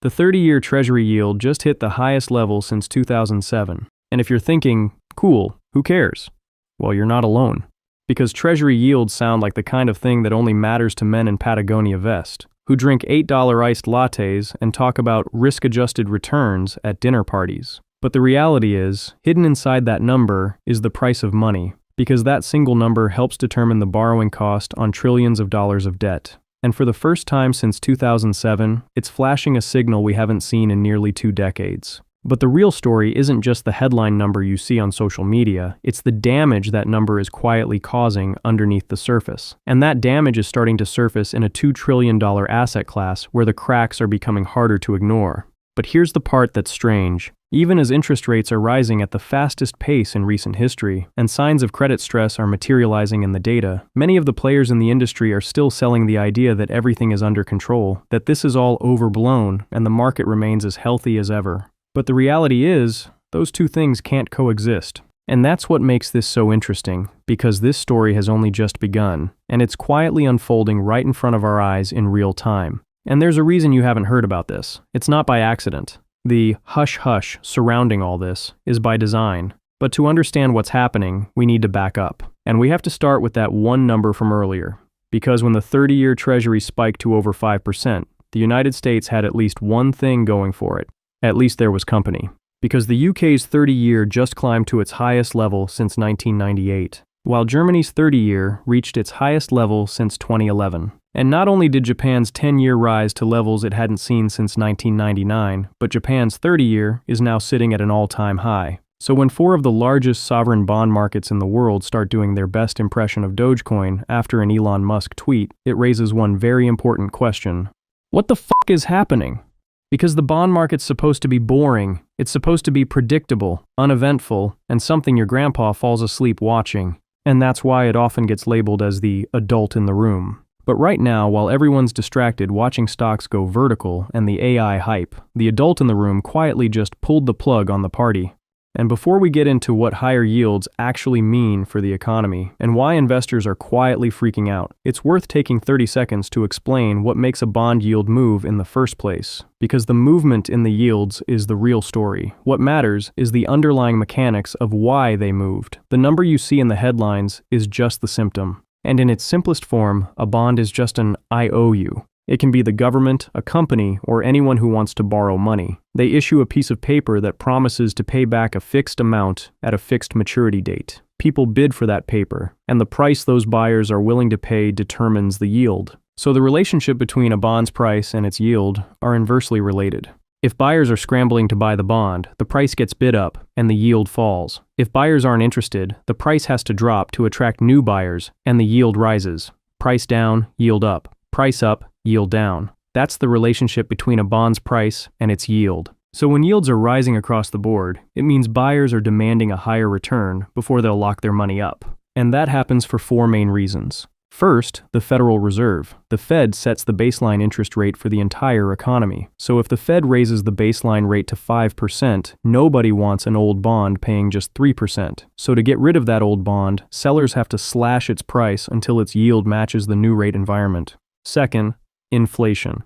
The 30-year Treasury yield just hit the highest level since 2007. And if you're thinking, cool, who cares? Well, you're not alone. Because Treasury yields sound like the kind of thing that only matters to men in Patagonia vest, who drink $8 iced lattes and talk about risk-adjusted returns at dinner parties. But the reality is, hidden inside that number is the price of money, because that single number helps determine the borrowing cost on trillions of dollars of debt. And for the first time since 2007, it's flashing a signal we haven't seen in nearly 2 decades. But the real story isn't just the headline number you see on social media, it's the damage that number is quietly causing underneath the surface. And that damage is starting to surface in a $2 trillion asset class where the cracks are becoming harder to ignore. But here's the part that's strange. Even as interest rates are rising at the fastest pace in recent history, and signs of credit stress are materializing in the data, many of the players in the industry are still selling the idea that everything is under control, that this is all overblown, and the market remains as healthy as ever. But the reality is, those two things can't coexist. And that's what makes this so interesting, because this story has only just begun, and it's quietly unfolding right in front of our eyes in real time. And there's a reason you haven't heard about this. It's not by accident. The hush-hush surrounding all this is by design. But to understand what's happening, we need to back up. And we have to start with that one number from earlier. Because when the 30-year Treasury spiked to over 5%, the United States had at least one thing going for it. At least there was company. Because the UK's 30-year just climbed to its highest level since 1998, while Germany's 30-year reached its highest level since 2011. And not only did Japan's 10-year rise to levels it hadn't seen since 1999, but Japan's 30-year is now sitting at an all-time high. So when 4 of the largest sovereign bond markets in the world start doing their best impression of Dogecoin after an Elon Musk tweet, it raises one very important question. What the fuck is happening? Because the bond market's supposed to be boring, it's supposed to be predictable, uneventful, and something your grandpa falls asleep watching. And that's why it often gets labeled as the adult in the room. But right now, while everyone's distracted watching stocks go vertical and the AI hype, the adult in the room quietly just pulled the plug on the party. And before we get into what higher yields actually mean for the economy and why investors are quietly freaking out, it's worth taking 30 seconds to explain what makes a bond yield move in the first place. Because the movement in the yields is the real story. What matters is the underlying mechanics of why they moved. The number you see in the headlines is just the symptom. And in its simplest form, a bond is just an IOU. It can be the government, a company, or anyone who wants to borrow money. They issue a piece of paper that promises to pay back a fixed amount at a fixed maturity date. People bid for that paper, and the price those buyers are willing to pay determines the yield. So the relationship between a bond's price and its yield are inversely related. If buyers are scrambling to buy the bond, the price gets bid up and the yield falls. If buyers aren't interested, the price has to drop to attract new buyers and the yield rises. Price down, yield up. Price up, yield down. That's the relationship between a bond's price and its yield. So when yields are rising across the board, it means buyers are demanding a higher return before they'll lock their money up. And that happens for 4 main reasons. First, the Federal Reserve. The Fed sets the baseline interest rate for the entire economy. So if the Fed raises the baseline rate to 5%, nobody wants an old bond paying just 3%. So to get rid of that old bond, sellers have to slash its price until its yield matches the new rate environment. Second, inflation.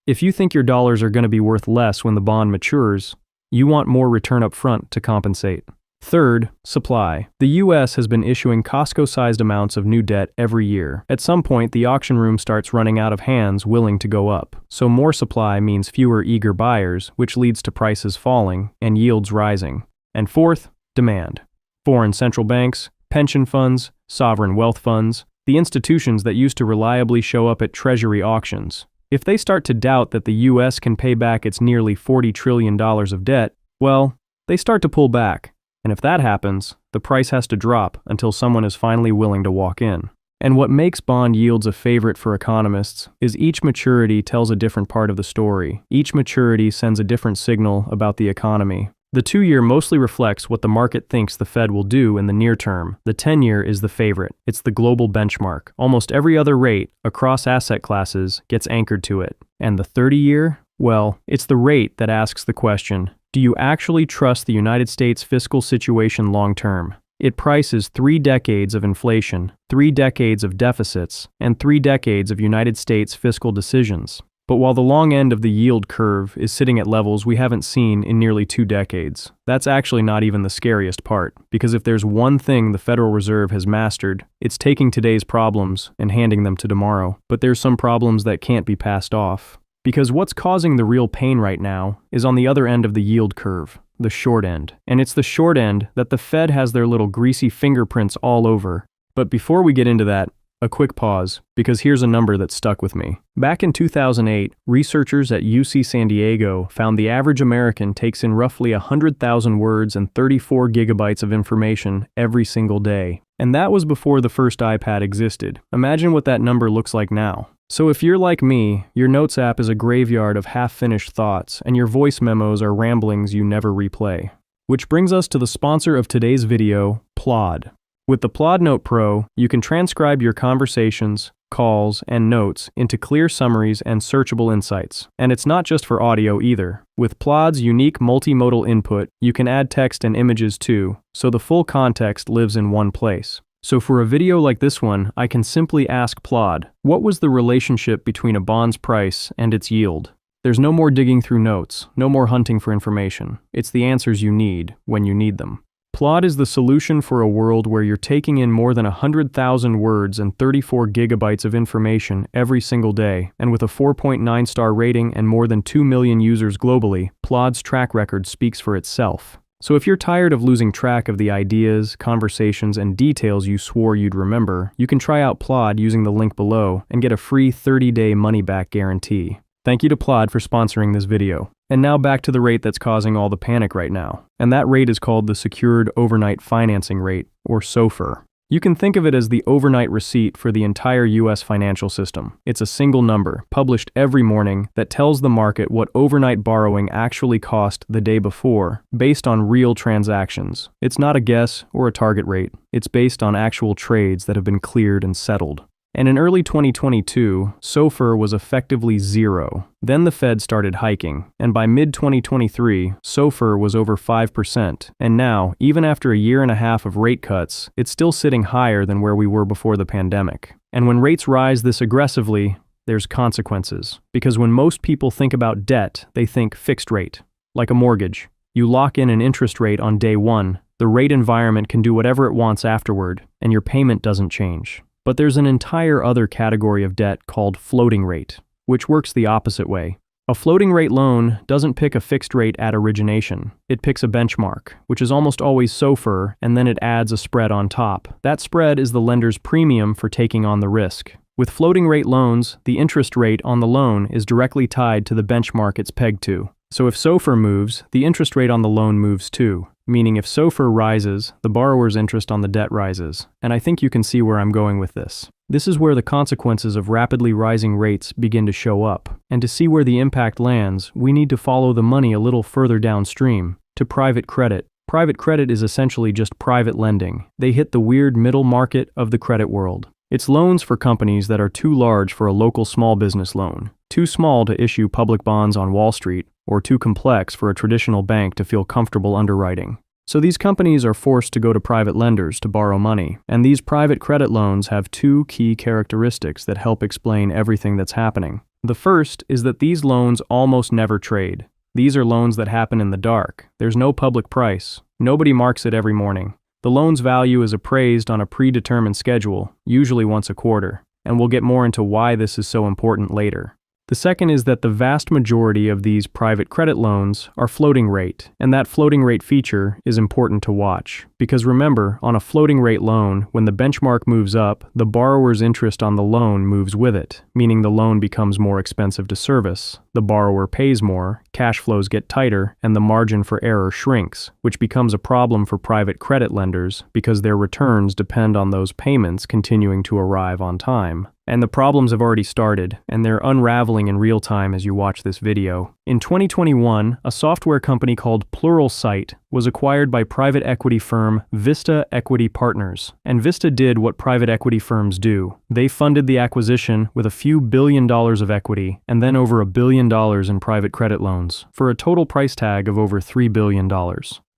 If you think your dollars are going to be worth less when the bond matures, you want more return up front to compensate. Third, supply. The US has been issuing Costco-sized amounts of new debt every year. At some point, the auction room starts running out of hands willing to go up. So more supply means fewer eager buyers, which leads to prices falling and yields rising. And fourth, demand. Foreign central banks, pension funds, sovereign wealth funds, the institutions that used to reliably show up at Treasury auctions. If they start to doubt that the US can pay back its nearly $40 trillion of debt, well, they start to pull back. And if that happens, the price has to drop until someone is finally willing to walk in. And what makes bond yields a favorite for economists is each maturity tells a different part of the story. Each maturity sends a different signal about the economy. The 2-year mostly reflects what the market thinks the Fed will do in the near term. The 10-year is the favorite. It's the global benchmark. Almost every other rate across asset classes gets anchored to it. And the 30-year? Well, it's the rate that asks the question, do you actually trust the United States fiscal situation long term? It prices 3 decades of inflation, 3 decades of deficits, and 3 decades of United States fiscal decisions. But while the long end of the yield curve is sitting at levels we haven't seen in nearly 2 decades, that's actually not even the scariest part, because if there's one thing the Federal Reserve has mastered, it's taking today's problems and handing them to tomorrow. But there's some problems that can't be passed off. Because what's causing the real pain right now is on the other end of the yield curve, the short end. And it's the short end that the Fed has their little greasy fingerprints all over. But before we get into that, a quick pause, because here's a number that stuck with me. Back in 2008, researchers at UC San Diego found the average American takes in roughly 100,000 words and 34 gigabytes of information every single day. And that was before the first iPad existed. Imagine what that number looks like now. So if you're like me, your Notes app is a graveyard of half-finished thoughts, and your voice memos are ramblings you never replay. Which brings us to the sponsor of today's video, Plod. With the Plod Note Pro, you can transcribe your conversations, calls, and notes into clear summaries and searchable insights. And it's not just for audio either. With Plod's unique multimodal input, you can add text and images too, so the full context lives in one place. So for a video like this one, I can simply ask Plod, what was the relationship between a bond's price and its yield? There's no more digging through notes, no more hunting for information. It's the answers you need when you need them. Plod is the solution for a world where you're taking in more than 100,000 words and 34 gigabytes of information every single day, and with a 4.9-star rating and more than 2 million users globally, Plod's track record speaks for itself. So if you're tired of losing track of the ideas, conversations, and details you swore you'd remember, you can try out Plod using the link below and get a free 30-day money-back guarantee. Thank you to Plod for sponsoring this video. And now back to the rate that's causing all the panic right now. And that rate is called the Secured Overnight Financing Rate, or SOFR. You can think of it as the overnight receipt for the entire US financial system. It's a single number, published every morning, that tells the market what overnight borrowing actually cost the day before, based on real transactions. It's not a guess or a target rate. It's based on actual trades that have been cleared and settled. And in early 2022, SOFR was effectively zero. Then the Fed started hiking, and by mid-2023, SOFR was over 5%. And now, even after a year and a half of rate cuts, it's still sitting higher than where we were before the pandemic. And when rates rise this aggressively, there's consequences. Because when most people think about debt, they think fixed rate, like a mortgage. You lock in an interest rate on day one, the rate environment can do whatever it wants afterward, and your payment doesn't change. But there's an entire other category of debt called floating rate, which works the opposite way. A floating rate loan doesn't pick a fixed rate at origination. It picks a benchmark, which is almost always SOFR, and then it adds a spread on top. That spread is the lender's premium for taking on the risk. With floating rate loans, the interest rate on the loan is directly tied to the benchmark it's pegged to. So if SOFR moves, the interest rate on the loan moves too. Meaning if SOFR rises, the borrower's interest on the debt rises. And I think you can see where I'm going with this. This is where the consequences of rapidly rising rates begin to show up. And to see where the impact lands, we need to follow the money a little further downstream, to private credit. Private credit is essentially just private lending. They hit the weird middle market of the credit world. It's loans for companies that are too large for a local small business loan, too small to issue public bonds on Wall Street, or too complex for a traditional bank to feel comfortable underwriting. So these companies are forced to go to private lenders to borrow money, and these private credit loans have two key characteristics that help explain everything that's happening. The first is that these loans almost never trade. These are loans that happen in the dark. There's no public price. Nobody marks it every morning. The loan's value is appraised on a predetermined schedule, usually once a quarter, and we'll get more into why this is so important later. The second is that the vast majority of these private credit loans are floating rate, and that floating rate feature is important to watch. Because remember, on a floating rate loan, when the benchmark moves up, the borrower's interest on the loan moves with it, meaning the loan becomes more expensive to service. The borrower pays more, cash flows get tighter, and the margin for error shrinks, which becomes a problem for private credit lenders because their returns depend on those payments continuing to arrive on time. And the problems have already started, and they're unraveling in real time as you watch this video. In 2021, a software company called Pluralsight was acquired by private equity firm Vista Equity Partners. And Vista did what private equity firms do. They funded the acquisition with a few $1 billion of equity, and then over $1 billion in private credit loans, for a total price tag of over $3 billion.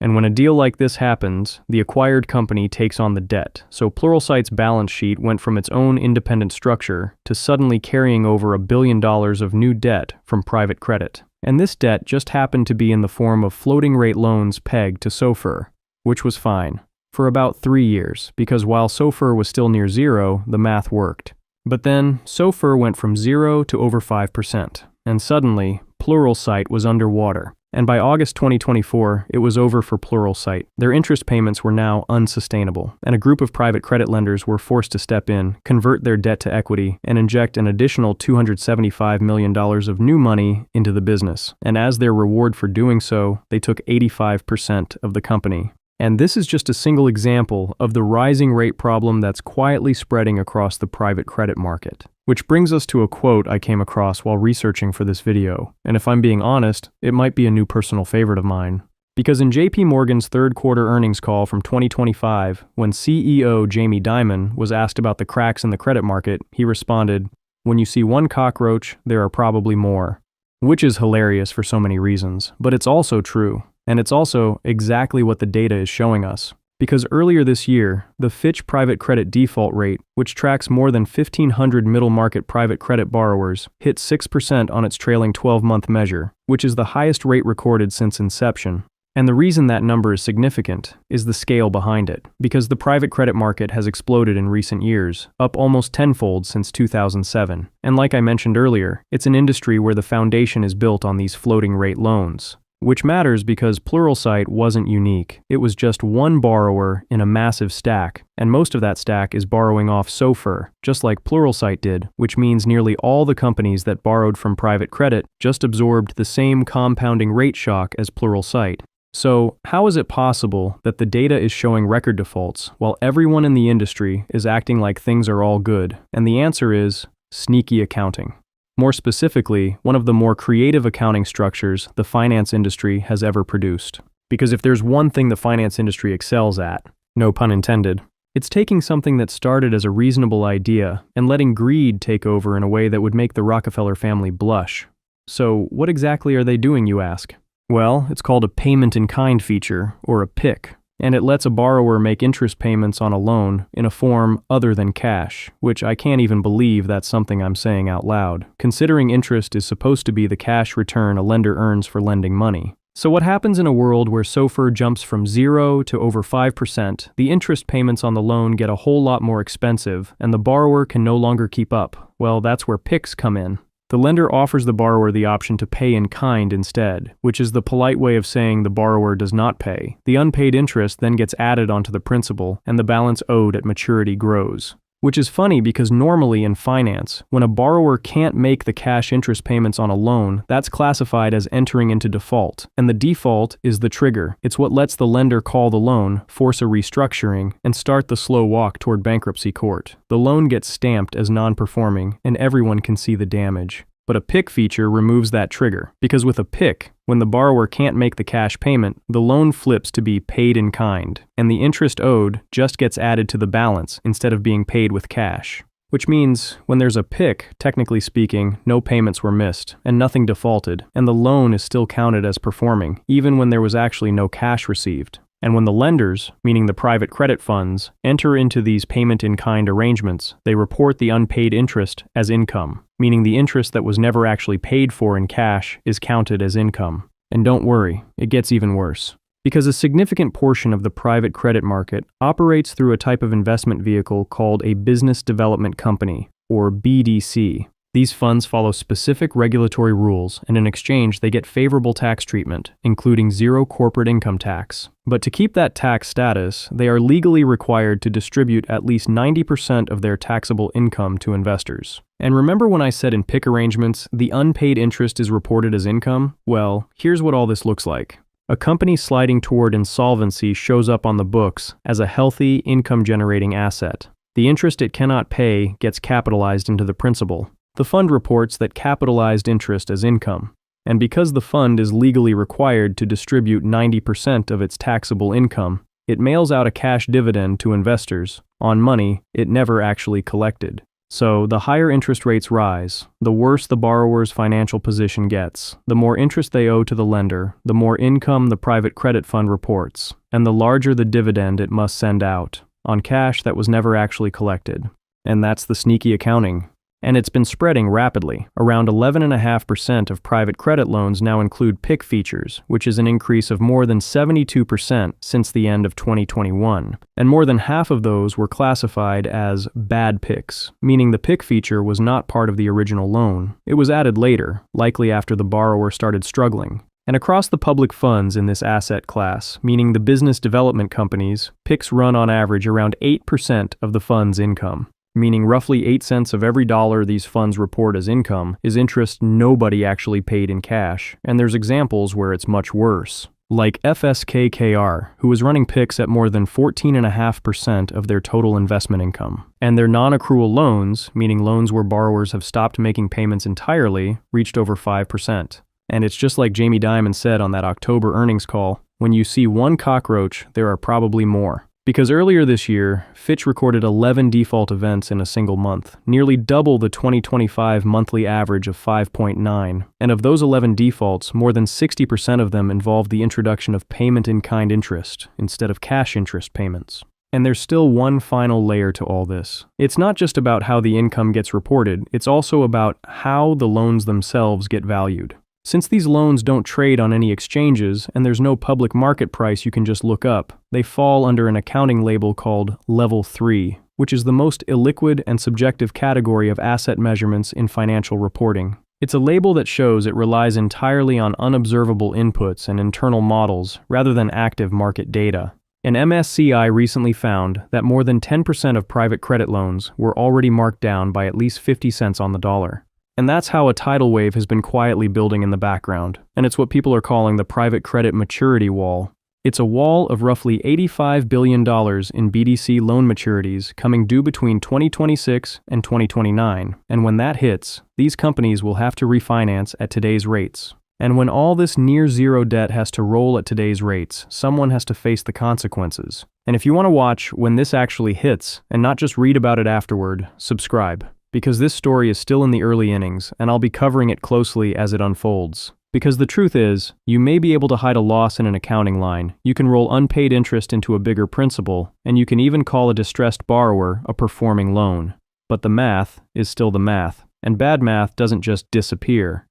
And when a deal like this happens, the acquired company takes on the debt. So Pluralsight's balance sheet went from its own independent structure to suddenly carrying over $1 billion of new debt from private credit. And this debt just happened to be in the form of floating rate loans pegged to SOFR, which was fine, for about 3 years, because while SOFR was still near zero, the math worked. But then, SOFR went from 0 to over 5%, and suddenly, Pluralsight was underwater. And by August 2024, it was over for Pluralsight. Their interest payments were now unsustainable, and a group of private credit lenders were forced to step in, convert their debt to equity, and inject an additional $275 million of new money into the business. And as their reward for doing so, they took 85% of the company. And this is just a single example of the rising rate problem that's quietly spreading across the private credit market. Which brings us to a quote I came across while researching for this video, and if I'm being honest, it might be a new personal favorite of mine. Because in JP Morgan's third quarter earnings call from 2025, when CEO Jamie Dimon was asked about the cracks in the credit market, he responded, "When you see one cockroach, there are probably more." Which is hilarious for so many reasons, but it's also true. And it's also exactly what the data is showing us. Because earlier this year, the Fitch private credit default rate, which tracks more than 1,500 middle market private credit borrowers, hit 6% on its trailing 12-month measure, which is the highest rate recorded since inception. And the reason that number is significant is the scale behind it, because the private credit market has exploded in recent years, up almost tenfold since 2007. And like I mentioned earlier, it's an industry where the foundation is built on these floating rate loans. Which matters because Pluralsight wasn't unique. It was just one borrower in a massive stack, and most of that stack is borrowing off SOFR, just like Pluralsight did, which means nearly all the companies that borrowed from private credit just absorbed the same compounding rate shock as Pluralsight. So, how is it possible that the data is showing record defaults while everyone in the industry is acting like things are all good? And the answer is sneaky accounting. More specifically, one of the more creative accounting structures the finance industry has ever produced. Because if there's one thing the finance industry excels at, no pun intended, it's taking something that started as a reasonable idea and letting greed take over in a way that would make the Rockefeller family blush. So, what exactly are they doing, you ask? Well, it's called a payment-in-kind feature, or a PIK. And it lets a borrower make interest payments on a loan in a form other than cash, which I can't even believe that's something I'm saying out loud, considering interest is supposed to be the cash return a lender earns for lending money. So what happens in a world where SOFR jumps from 0 to over 5%, the interest payments on the loan get a whole lot more expensive, and the borrower can no longer keep up? Well, that's where PIKs come in. The lender offers the borrower the option to pay in kind instead, which is the polite way of saying the borrower does not pay. The unpaid interest then gets added onto the principal, and the balance owed at maturity grows. Which is funny because normally in finance, when a borrower can't make the cash interest payments on a loan, that's classified as entering into default, and the default is the trigger. It's what lets the lender call the loan, force a restructuring, and start the slow walk toward bankruptcy court. The loan gets stamped as non-performing, and everyone can see the damage. But a PIK feature removes that trigger, because with a PIK, when the borrower can't make the cash payment, the loan flips to be paid in kind, and the interest owed just gets added to the balance instead of being paid with cash. Which means, when there's a PIK, technically speaking, no payments were missed, and nothing defaulted, and the loan is still counted as performing, even when there was actually no cash received. And when the lenders, meaning the private credit funds, enter into these payment-in-kind arrangements, they report the unpaid interest as income, meaning the interest that was never actually paid for in cash is counted as income. And don't worry, it gets even worse. Because a significant portion of the private credit market operates through a type of investment vehicle called a business development company, or BDC. These funds follow specific regulatory rules, and in exchange they get favorable tax treatment, including zero corporate income tax. But to keep that tax status, they are legally required to distribute at least 90% of their taxable income to investors. And remember when I said in PIK arrangements, the unpaid interest is reported as income? Well, here's what all this looks like. A company sliding toward insolvency shows up on the books as a healthy, income-generating asset. The interest it cannot pay gets capitalized into the principal. The fund reports that capitalized interest as income, and because the fund is legally required to distribute 90% of its taxable income, it mails out a cash dividend to investors on money it never actually collected. So, the higher interest rates rise, the worse the borrower's financial position gets. The more interest they owe to the lender, the more income the private credit fund reports, and the larger the dividend it must send out, on cash that was never actually collected. And that's the sneaky accounting. And it's been spreading rapidly. Around 11.5% of private credit loans now include PIK features, which is an increase of more than 72% since the end of 2021. And more than half of those were classified as bad PIKs, meaning the PIK feature was not part of the original loan. It was added later, likely after the borrower started struggling. And across the public funds in this asset class, meaning the business development companies, PIKs run on average around 8% of the fund's income. Meaning roughly 8 cents of every dollar these funds report as income is interest nobody actually paid in cash, and there's examples where it's much worse. Like FSKKR, who was running PIKs at more than 14.5% of their total investment income. And their non-accrual loans, meaning loans where borrowers have stopped making payments entirely, reached over 5%. And it's just like Jamie Dimon said on that October earnings call, when you see one cockroach, there are probably more. Because earlier this year, Fitch recorded 11 default events in a single month, nearly double the 2025 monthly average of 5.9. And of those 11 defaults, more than 60% of them involved the introduction of payment-in-kind interest instead of cash interest payments. And there's still one final layer to all this. It's not just about how the income gets reported, it's also about how the loans themselves get valued. Since these loans don't trade on any exchanges and there's no public market price you can just look up, they fall under an accounting label called Level 3, which is the most illiquid and subjective category of asset measurements in financial reporting. It's a label that shows it relies entirely on unobservable inputs and internal models rather than active market data. An MSCI recently found that more than 10% of private credit loans were already marked down by at least 50 cents on the dollar. And that's how a tidal wave has been quietly building in the background, and it's what people are calling the private credit maturity wall. It's a wall of roughly $85 billion in BDC loan maturities coming due between 2026 and 2029, and when that hits, these companies will have to refinance at today's rates. And when all this near-zero debt has to roll at today's rates, someone has to face the consequences. And if you want to watch when this actually hits, and not just read about it afterward, subscribe. Because this story is still in the early innings, and I'll be covering it closely as it unfolds. Because the truth is, you may be able to hide a loss in an accounting line, you can roll unpaid interest into a bigger principal, and you can even call a distressed borrower a performing loan. But the math is still the math, and bad math doesn't just disappear,